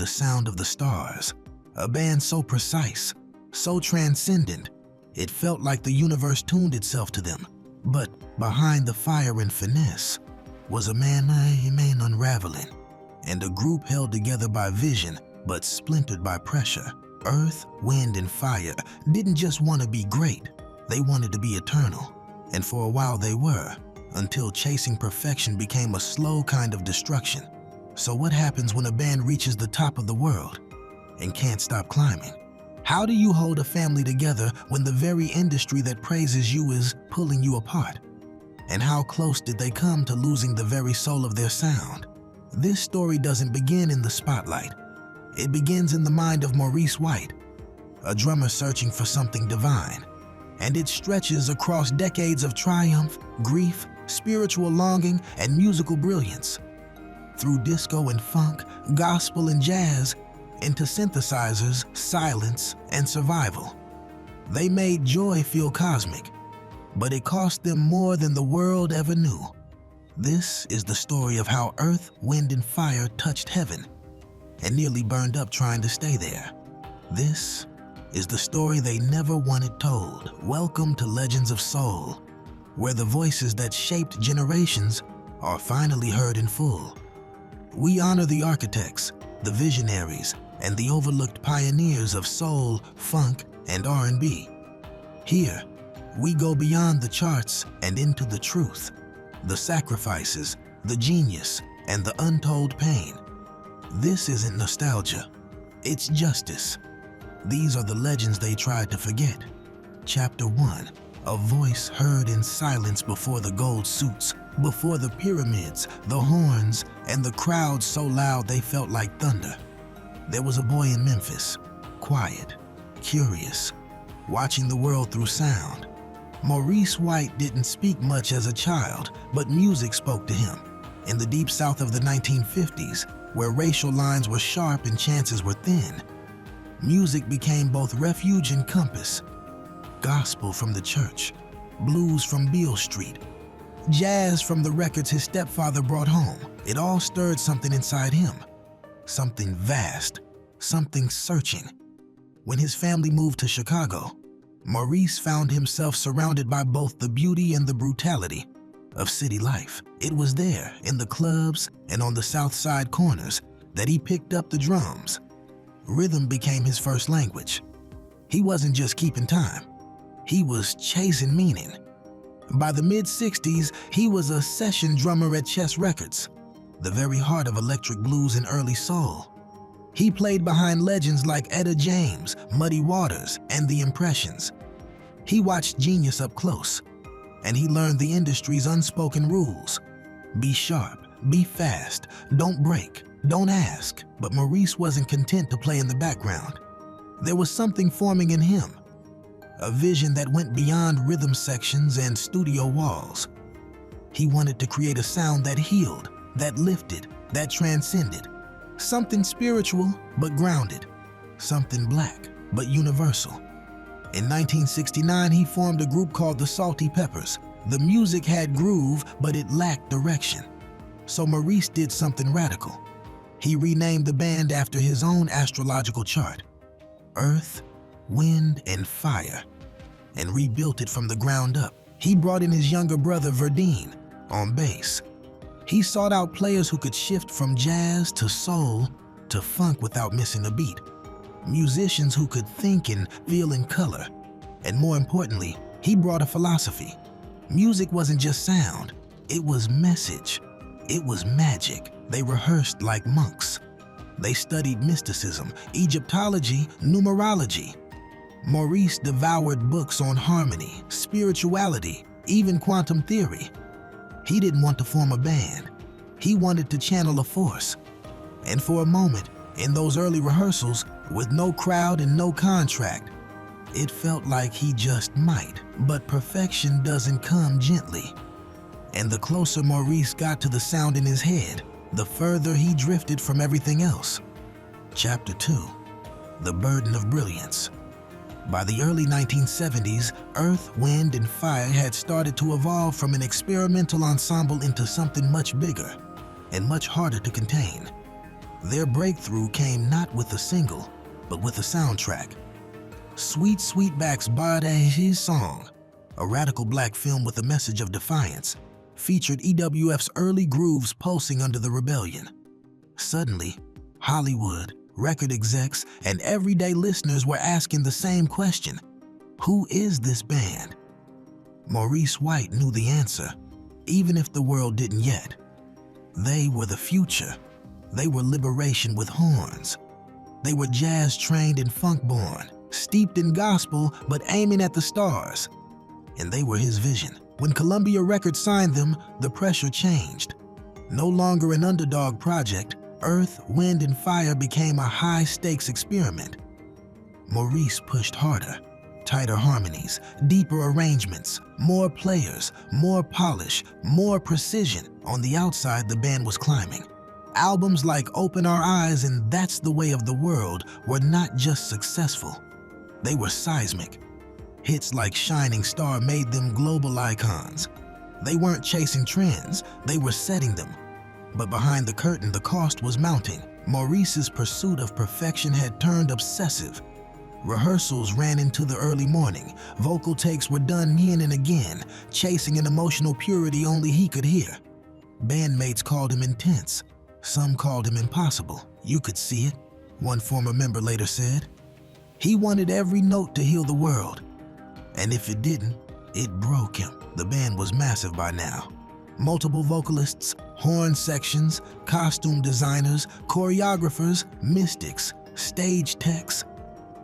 the sound of the stars, a band so precise, so transcendent, it felt like the universe tuned itself to them. But behind the fire and finesse was a man unraveling, and a group held together by vision but splintered by pressure. Earth, wind, and fire didn't just want to be great, they wanted to be eternal. And for a while they were, until chasing perfection became a slow kind of destruction. So what happens when a band reaches the top of the world and can't stop climbing? How do you hold a family together when the very industry that praises you is pulling you apart? And how close did they come to losing the very soul of their sound? This story doesn't begin in the spotlight. It begins in the mind of Maurice White, a drummer searching for something divine. And it stretches across decades of triumph, grief, spiritual longing, and musical brilliance. Through disco and funk, gospel and jazz, into synthesizers, silence, and survival. They made joy feel cosmic, but it cost them more than the world ever knew. This is the story of how earth, wind, and fire touched heaven and nearly burned up trying to stay there. This is the story they never wanted told. Welcome to Legends of Soul, where the voices that shaped generations are finally heard in full. We honor the architects, the visionaries, and the overlooked pioneers of soul, funk, and R&B. Here, we go beyond the charts and into the truth, the sacrifices, the genius, and the untold pain. This isn't nostalgia, it's justice. These are the legends they tried to forget. Chapter 1, a voice heard in silence before the gold suits, before the pyramids, the horns, and the crowds so loud they felt like thunder. There was a boy in Memphis, quiet, curious, watching the world through sound. Maurice White didn't speak much as a child, but music spoke to him. In the deep south of the 1950s, where racial lines were sharp and chances were thin, music became both refuge and compass. Gospel from the church, blues from Beale Street, jazz from the records his stepfather brought home. It all stirred something inside him. Something vast, something searching. When his family moved to Chicago, Maurice found himself surrounded by both the beauty and the brutality of city life. It was there, in the clubs and on the South Side corners, that he picked up the drums. Rhythm became his first language. He wasn't just keeping time, he was chasing meaning. By the mid-60s, he was a session drummer at Chess Records, the very heart of electric blues and early soul. He played behind legends like Etta James, Muddy Waters, and The Impressions. He watched genius up close, and he learned the industry's unspoken rules. Be sharp, be fast, don't break, don't ask. But Maurice wasn't content to play in the background. There was something forming in him, a vision that went beyond rhythm sections and studio walls. He wanted to create a sound that healed, that lifted, that transcended. Something spiritual but grounded, something black but universal. In 1969, he formed a group called the Salty Peppers. The music had groove, but it lacked direction. So Maurice did something radical. He renamed the band after his own astrological chart, Earth, Wind, and Fire, and rebuilt it from the ground up. He brought in his younger brother Verdine on bass. He sought out players who could shift from jazz to soul to funk without missing a beat. Musicians who could think and feel in color. And more importantly, he brought a philosophy. Music wasn't just sound, it was message. It was magic. They rehearsed like monks. They studied mysticism, Egyptology, numerology. Maurice devoured books on harmony, spirituality, even quantum theory. He didn't want to form a band. He wanted to channel a force. And for a moment, in those early rehearsals, with no crowd and no contract, it felt like he just might. But perfection doesn't come gently. And the closer Maurice got to the sound in his head, the further he drifted from everything else. Chapter 2, The Burden of Brilliance. By the early 1970s, Earth, Wind, and Fire had started to evolve from an experimental ensemble into something much bigger and much harder to contain. Their breakthrough came not with a single, but with a soundtrack. Sweet Sweetback's Bada's Song, a radical black film with a message of defiance, featured EWF's early grooves pulsing under the rebellion. Suddenly, Hollywood, record execs, and everyday listeners were asking the same question: who is this band? Maurice White knew the answer, even if the world didn't yet. They were the future. They were liberation with horns. They were jazz-trained and funk-born, steeped in gospel but aiming at the stars. And they were his vision. When Columbia Records signed them, the pressure changed. No longer an underdog project, Earth, Wind, and Fire became a high-stakes experiment. Maurice pushed harder. Tighter harmonies, deeper arrangements, more players, more polish, more precision. On the outside, the band was climbing. Albums like Open Our Eyes and That's the Way of the World were not just successful. They were seismic. Hits like Shining Star made them global icons. They weren't chasing trends, they were setting them. But behind the curtain, the cost was mounting. Maurice's pursuit of perfection had turned obsessive. Rehearsals ran into the early morning. Vocal takes were done again and again, chasing an emotional purity only he could hear. Bandmates called him intense. Some called him impossible. You could see it, one former member later said. He wanted every note to heal the world. And if it didn't, it broke him. The band was massive by now. Multiple vocalists, horn sections, costume designers, choreographers, mystics, stage techs.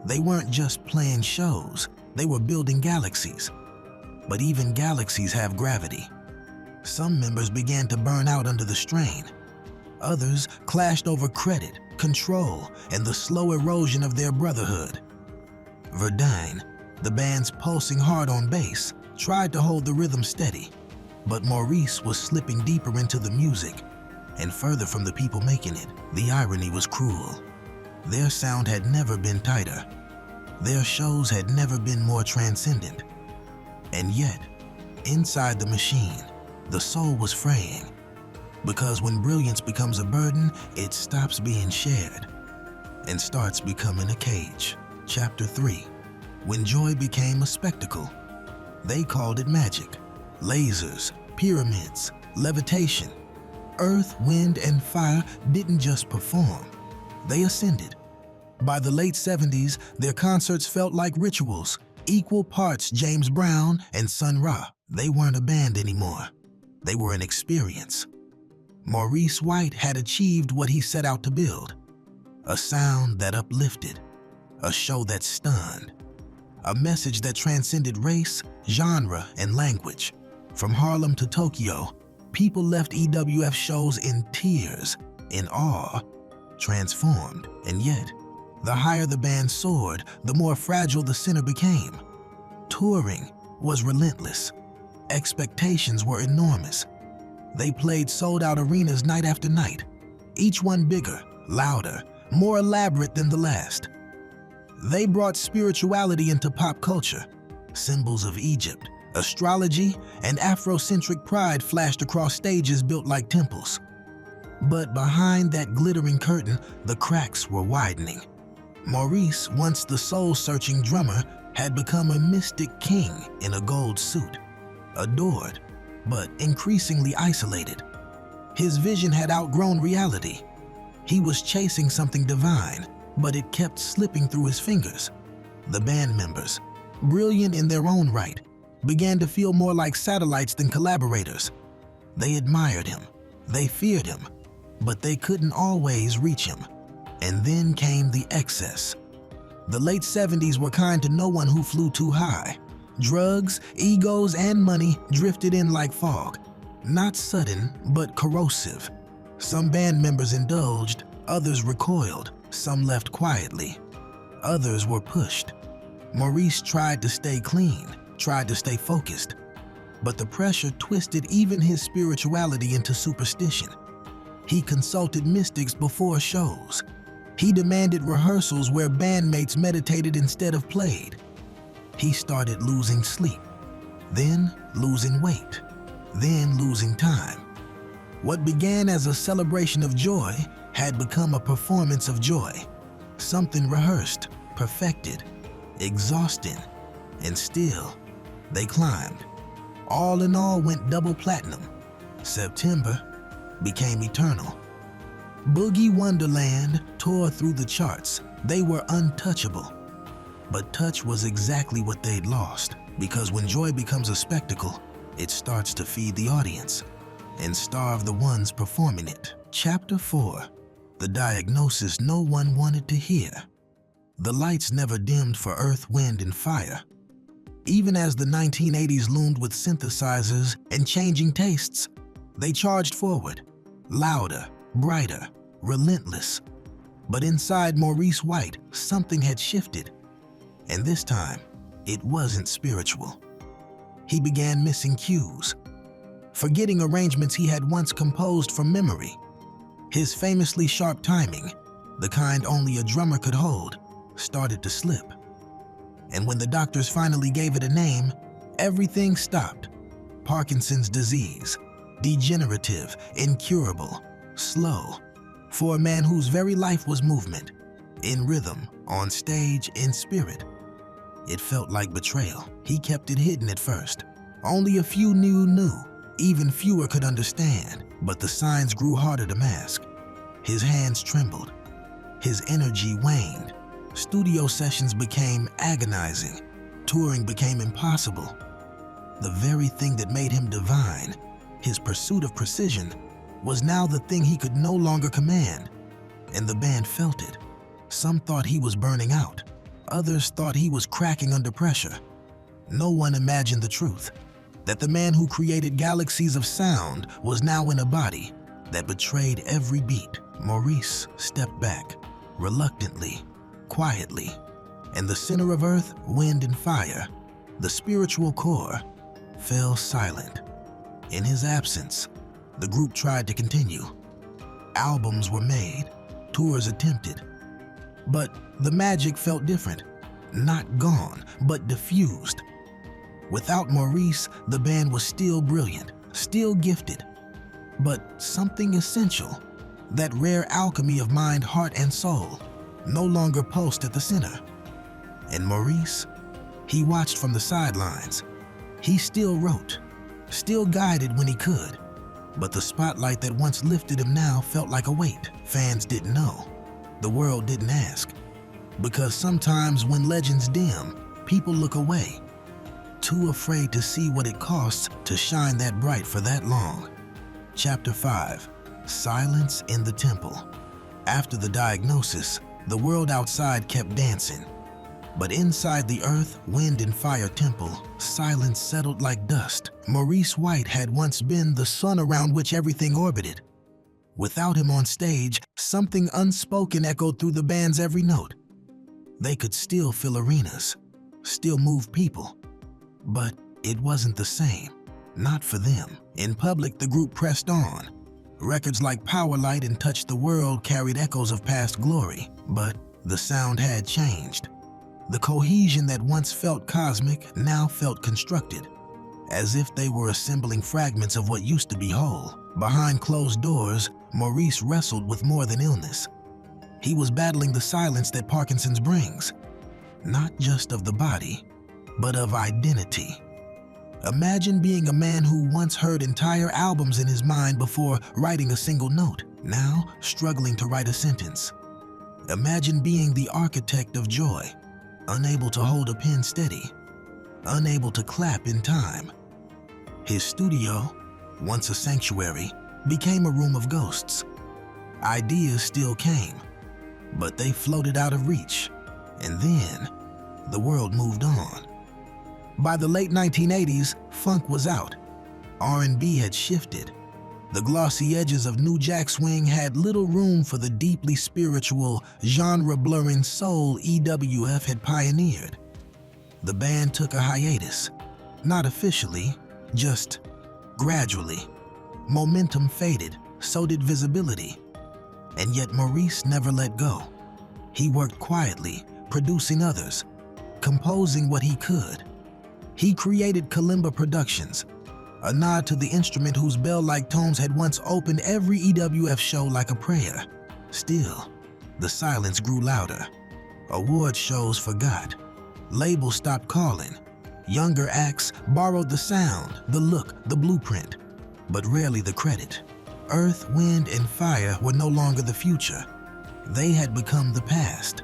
They weren't just playing shows, they were building galaxies. But even galaxies have gravity. Some members began to burn out under the strain. Others clashed over credit, control, and the slow erosion of their brotherhood. Verdine, the band's pulsing heart on bass, tried to hold the rhythm steady, but Maurice was slipping deeper into the music and further from the people making it. The irony was cruel. Their sound had never been tighter. Their shows had never been more transcendent. And yet, inside the machine, the soul was fraying. Because when brilliance becomes a burden, it stops being shared and starts becoming a cage. Chapter 3. When joy became a spectacle. They called it magic. Lasers, pyramids, levitation. Earth, Wind, and Fire didn't just perform. They ascended. By the late 70s, their concerts felt like rituals, equal parts James Brown and Sun Ra. They weren't a band anymore. They were an experience. Maurice White had achieved what he set out to build. A sound that uplifted. A show that stunned. A message that transcended race, genre, and language. From Harlem to Tokyo, people left EWF shows in tears, in awe, transformed. And yet, the higher the band soared, the more fragile the center became. Touring was relentless. Expectations were enormous. They played sold-out arenas night after night, each one bigger, louder, more elaborate than the last. They brought spirituality into pop culture. Symbols of Egypt, astrology, and Afrocentric pride flashed across stages built like temples. But behind that glittering curtain, the cracks were widening. Maurice, once the soul-searching drummer, had become a mystic king in a gold suit, adored, but increasingly isolated. His vision had outgrown reality. He was chasing something divine, but it kept slipping through his fingers. The band members, brilliant in their own right, began to feel more like satellites than collaborators. They admired him, they feared him, but they couldn't always reach him. And then came the excess. The late 70s were kind to no one who flew too high. Drugs, egos, and money drifted in like fog. Not sudden, but corrosive. Some band members indulged, others recoiled, some left quietly. Others were pushed. Maurice tried to stay clean, tried to stay focused. But the pressure twisted even his spirituality into superstition. He consulted mystics before shows. He demanded rehearsals where bandmates meditated instead of played. He started losing sleep, then losing weight, then losing time. What began as a celebration of joy had become a performance of joy, something rehearsed, perfected, exhausting, and still, they climbed. All in all went double platinum. September became eternal. Boogie Wonderland tore through the charts. They were untouchable. But touch was exactly what they'd lost, because when joy becomes a spectacle, it starts to feed the audience and starve the ones performing it. Chapter 4. The diagnosis no one wanted to hear. The lights never dimmed for earth, wind, and fire. Even as the 1980s loomed with synthesizers and changing tastes, they charged forward, louder, brighter, relentless. But inside Maurice White, something had shifted. And this time, it wasn't spiritual. He began missing cues, forgetting arrangements he had once composed from memory. His famously sharp timing, the kind only a drummer could hold, started to slip. And when the doctors finally gave it a name, everything stopped. Parkinson's disease, degenerative, incurable, slow, for a man whose very life was movement, in rhythm, on stage, in spirit. It felt like betrayal. He kept it hidden at first. Only a few knew, even fewer could understand, but the signs grew harder to mask. His hands trembled. His energy waned. Studio sessions became agonizing. Touring became impossible. The very thing that made him divine, his pursuit of precision, was now the thing he could no longer command. And the band felt it. Some thought he was burning out. Others thought he was cracking under pressure. No one imagined the truth, that the man who created galaxies of sound was now in a body that betrayed every beat. Maurice stepped back, reluctantly, quietly, and the center of earth, wind, and fire, the spiritual core, fell silent. In his absence, the group tried to continue. Albums were made, tours attempted. But the magic felt different. Not gone, but diffused. Without Maurice, the band was still brilliant, still gifted. But something essential, that rare alchemy of mind, heart, and soul, no longer pulsed at the center. And Maurice, he watched from the sidelines. He still wrote, still guided when he could. But the spotlight that once lifted him now felt like a weight. Fans didn't know. The world didn't ask. Because sometimes when legends dim, people look away, too afraid to see what it costs to shine that bright for that long. Chapter 5. Silence in the Temple. After the diagnosis, the world outside kept dancing. But inside the earth, wind, and fire temple, silence settled like dust. Maurice White had once been the sun around which everything orbited. Without him on stage, something unspoken echoed through the band's every note. They could still fill arenas, still move people. But it wasn't the same. Not for them. In public, the group pressed on. Records like Powerlight and Touch the World carried echoes of past glory. But the sound had changed. The cohesion that once felt cosmic now felt constructed, as if they were assembling fragments of what used to be whole. Behind closed doors, Maurice wrestled with more than illness. He was battling the silence that Parkinson's brings, not just of the body, but of identity. Imagine being a man who once heard entire albums in his mind before writing a single note, now struggling to write a sentence. Imagine being the architect of joy, unable to hold a pen steady, unable to clap in time. His studio, once a sanctuary, became a room of ghosts. Ideas still came, but they floated out of reach, and then the world moved on. By the late 1980s, funk was out. R&B had shifted. The glossy edges of New Jack Swing had little room for the deeply spiritual, genre-blurring soul EWF had pioneered. The band took a hiatus, not officially, just gradually. Momentum faded, so did visibility. And yet Maurice never let go. He worked quietly, producing others, composing what he could. He created Kalimba Productions, a nod to the instrument whose bell-like tones had once opened every EWF show like a prayer. Still, the silence grew louder. Award shows forgot. Labels stopped calling. Younger acts borrowed the sound, the look, the blueprint, but rarely the credit. Earth, Wind, and Fire were no longer the future. They had become the past.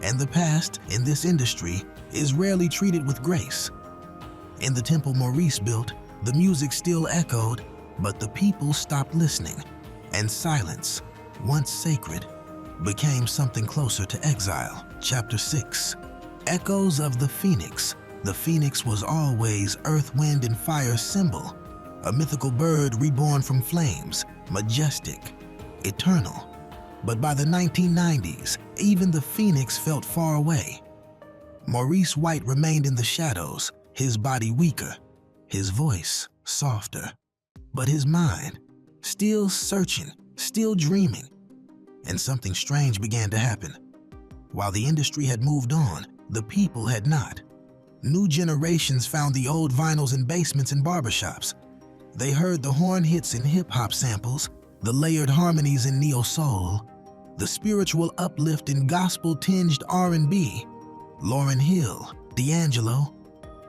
And the past, in this industry, is rarely treated with grace. In the temple Maurice built, the music still echoed, but the people stopped listening, and silence, once sacred, became something closer to exile. Chapter 6. Echoes of the Phoenix. The phoenix was always Earth, Wind, and Fire's symbol, a mythical bird reborn from flames, majestic, eternal. But by the 1990s, even the phoenix felt far away. Maurice White remained in the shadows, his body weaker, his voice softer, but his mind still searching, still dreaming. And something strange began to happen. While the industry had moved on, the people had not. New generations found the old vinyls in basements and barbershops. They heard the horn hits and hip-hop samples, the layered harmonies in neo-soul, the spiritual uplift in gospel-tinged R&B. Lauryn Hill, D'Angelo,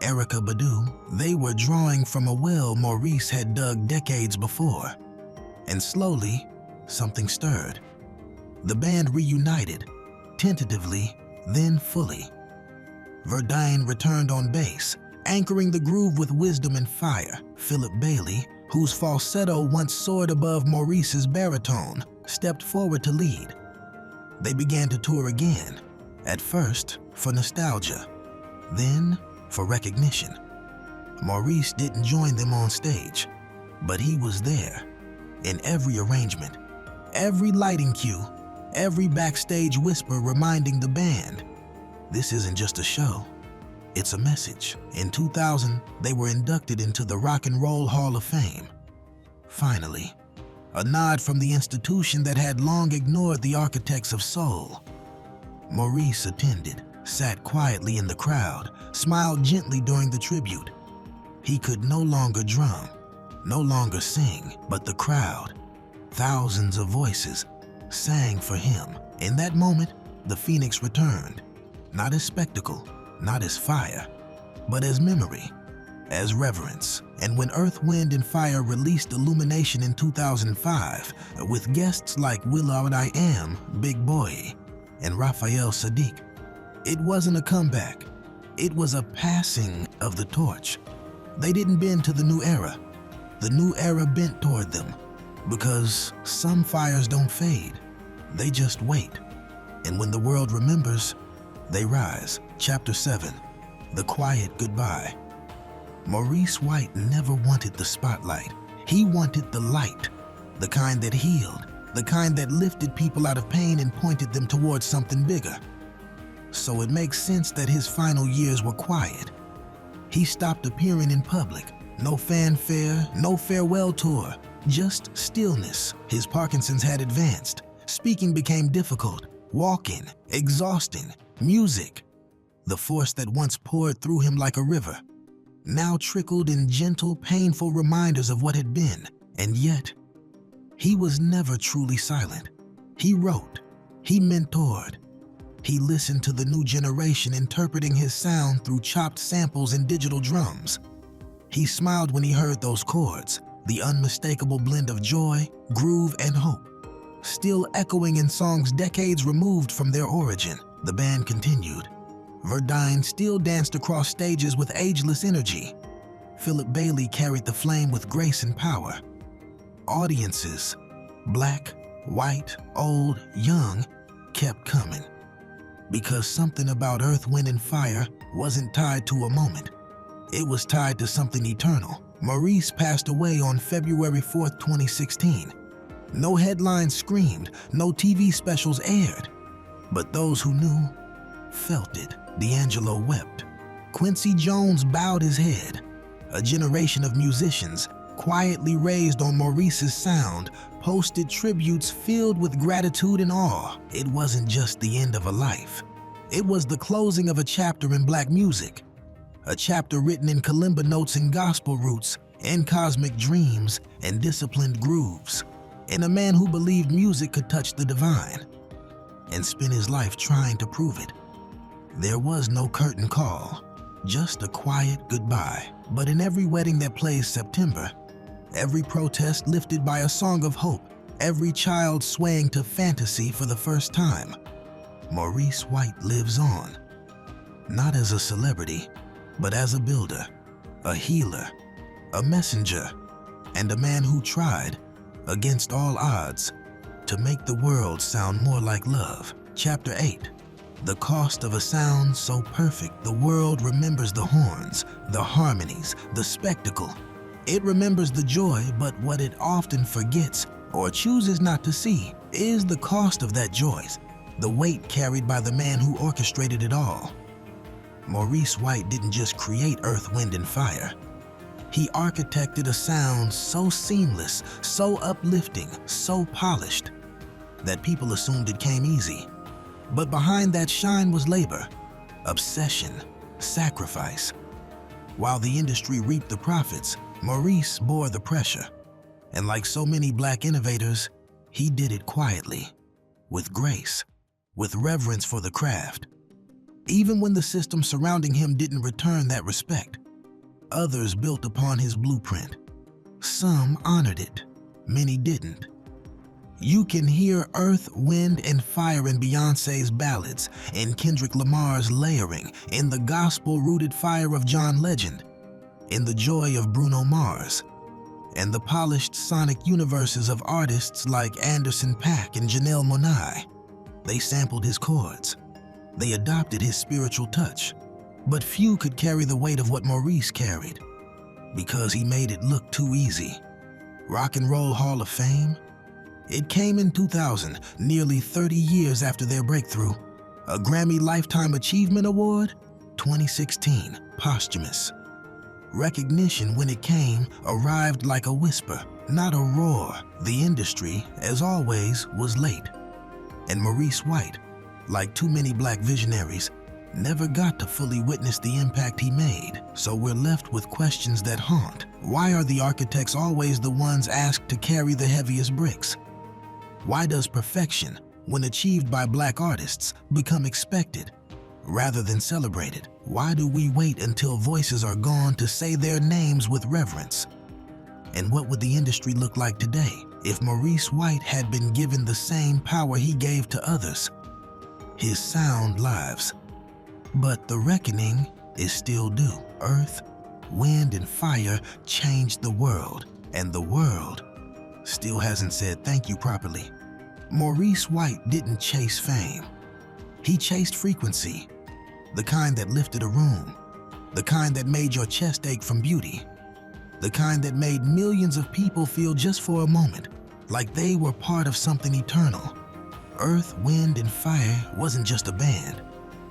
Erykah Badu, they were drawing from a well Maurice had dug decades before. And slowly, something stirred. The band reunited, tentatively, then fully. Verdine returned on bass, anchoring the groove with wisdom and fire. Philip Bailey, whose falsetto once soared above Maurice's baritone, stepped forward to lead. They began to tour again, at first for nostalgia, then for recognition. Maurice didn't join them on stage, but he was there, in every arrangement, every lighting cue, every backstage whisper reminding the band, this isn't just a show, it's a message. In 2000, they were inducted into the Rock and Roll Hall of Fame. Finally, a nod from the institution that had long ignored the architects of soul. Maurice attended, sat quietly in the crowd, smiled gently during the tribute. He could no longer drum, no longer sing, but the crowd, thousands of voices, sang for him. In that moment, the Phoenix returned, not as spectacle, not as fire, but as memory, as reverence. And when Earth, Wind, and Fire released Illumination in 2005, with guests like Will I Am, Big Boy, and Raphael Sadiq, it wasn't a comeback. It was a passing of the torch. They didn't bend to the new era. The new era bent toward them, because some fires don't fade, they just wait. And when the world remembers, they rise. Chapter 7. The Quiet Goodbye. Maurice White never wanted the spotlight. He wanted the light, the kind that healed, the kind that lifted people out of pain and pointed them towards something bigger. So it makes sense that his final years were quiet. He stopped appearing in public. No fanfare, no farewell tour, just stillness. His Parkinson's had advanced. Speaking became difficult. Walking, exhausting. Music, the force that once poured through him like a river, now trickled in gentle, painful reminders of what had been. And yet, he was never truly silent. He wrote, he mentored, he listened to the new generation interpreting his sound through chopped samples and digital drums. He smiled when he heard those chords, the unmistakable blend of joy, groove, and hope, still echoing in songs decades removed from their origin. The band continued. Verdine still danced across stages with ageless energy. Philip Bailey carried the flame with grace and power. Audiences, black, white, old, young, kept coming. Because something about Earth, Wind, and Fire wasn't tied to a moment. It was tied to something eternal. Maurice passed away on February 4th, 2016. No headlines screamed, no TV specials aired. But those who knew felt it. D'Angelo wept. Quincy Jones bowed his head. A generation of musicians, quietly raised on Maurice's sound, posted tributes filled with gratitude and awe. It wasn't just the end of a life. It was the closing of a chapter in black music. A chapter written in kalimba notes and gospel roots, in cosmic dreams and disciplined grooves. and a man who believed music could touch the divine, and spent his life trying to prove it. There was no curtain call, just a quiet goodbye. But in every wedding that plays September, every protest lifted by a song of hope, every child swaying to fantasy for the first time, Maurice White lives on. Not as a celebrity, but as a builder, a healer, a messenger, and a man who tried, against all odds, to make the world sound more like love. Chapter 8. The cost of a sound so perfect the world remembers the horns, the harmonies, the spectacle. It remembers the joy, but what it often forgets or chooses not to see is the cost of that joy, the weight carried by the man who orchestrated it all. Maurice White didn't just create earth, wind, and fire. He architected a sound so seamless, so uplifting, so polished, that people assumed it came easy. But behind that shine was labor, obsession, sacrifice. While the industry reaped the profits, Maurice bore the pressure. And like so many Black innovators, he did it quietly, with grace, with reverence for the craft. Even when the system surrounding him didn't return that respect, others built upon his blueprint. Some honored it, many didn't. You can hear earth, wind, and fire in Beyoncé's ballads, in Kendrick Lamar's layering, in the gospel-rooted fire of John Legend, in the joy of Bruno Mars, and the polished sonic universes of artists like Anderson .Paak and Janelle Monáe. They sampled his chords. They adopted his spiritual touch. But few could carry the weight of what Maurice carried, because he made it look too easy. Rock and Roll Hall of Fame? It came in 2000, nearly 30 years after their breakthrough. A Grammy Lifetime Achievement Award? 2016, posthumous. Recognition, when it came, arrived like a whisper, not a roar. The industry, as always, was late. And Maurice White, like too many Black visionaries, never got to fully witness the impact he made. So we're left with questions that haunt. Why are the architects always the ones asked to carry the heaviest bricks? Why does perfection, when achieved by Black artists, become expected rather than celebrated? Why do we wait until voices are gone to say their names with reverence? And what would the industry look like today if Maurice White had been given the same power he gave to others, his sound lives? But the reckoning is still due. Earth, wind, and fire changed the world, and the world still hasn't said thank you properly. Maurice White didn't chase fame. He chased frequency, the kind that lifted a room, the kind that made your chest ache from beauty, the kind that made millions of people feel just for a moment like they were part of something eternal. Earth, Wind, and Fire wasn't just a band.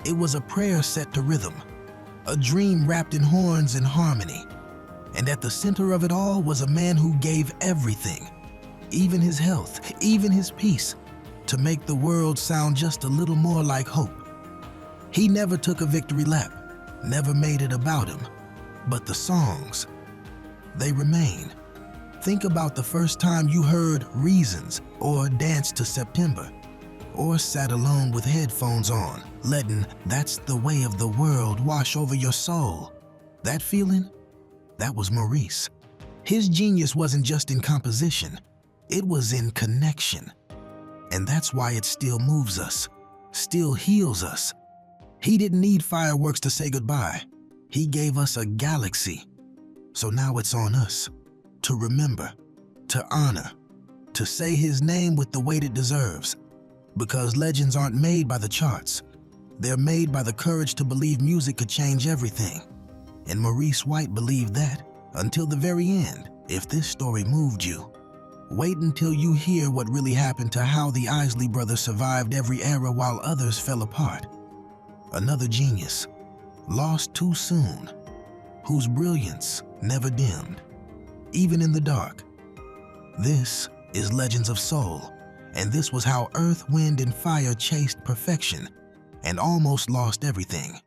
It was a prayer set to rhythm, a dream wrapped in horns and harmony. And at the center of it all was a man who gave everything, even his health, even his peace, to make the world sound just a little more like hope. He never took a victory lap, never made it about him, but the songs, they remain. Think about the first time you heard Reasons or Dance to September, or sat alone with headphones on, letting That's the Way of the World wash over your soul. That feeling? That was Maurice. His genius wasn't just in composition, it was in connection. And that's why it still moves us, still heals us. He didn't need fireworks to say goodbye. He gave us a galaxy. So now it's on us to remember, to honor, to say his name with the weight it deserves. Because legends aren't made by the charts. They're made by the courage to believe music could change everything. And Maurice White believed that until the very end. If this story moved you, wait until you hear what really happened to how the Isley brothers survived every era while others fell apart. Another genius, lost too soon, whose brilliance never dimmed, even in the dark. This is Legends of Soul, and this was how Earth, Wind, and Fire chased perfection and almost lost everything.